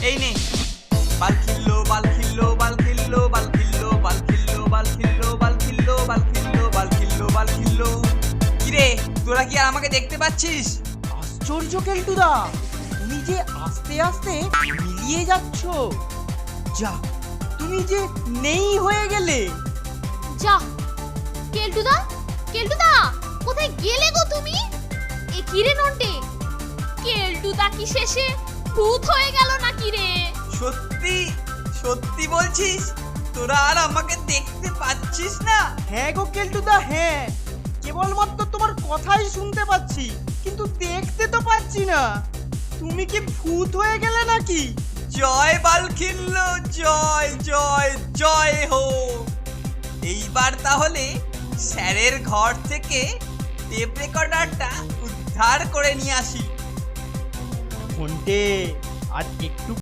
এই নে, বাল খিল্লো বাল খিল্লো বাল খিল্লো বাল খিল্লো বাল খিল্লো বাল খিল্লো বাল খিল্লো বাল খিল্লো বাল খিল্লো বাল খিল্লো। কিরে, তোরা কি আর আমাকে দেখতে পাচ্ছিস? আশ্চর্য কেলটুদা, তুমি যে আস্তে আস্তে মিলিয়ে যাচ্ছ। যা, তুমি যে নেই হয়ে গেলে। যা, কেলটুদা, কেলটুদা, কোথায় গেলে গো তুমি? এ কি রে নন্টে, কেলটুদা কি শেষে ভূত হয়ে গেল নাকি রে? সত্যি সত্যি বলছিস? তোরা আর আমাকে দেখতে পাচ্ছিস না? হ্যাঁ গো কেলটুদা, হ্যাঁ, কেবলমাত্র তোমার কথাই শুনতে পাচ্ছি, কিন্তু দেখতে তো পাচ্ছি না। তুমি কি ভূত হয়ে গেলে নাকি? জয় বালখিল্লো, জয় জয় জয় হো। এইবার তাহলে স্যারের ঘর থেকে টেপ রেকর্ডারটা উদ্ধার করে নিয়ে আসি। ঘন্টে, আর একটু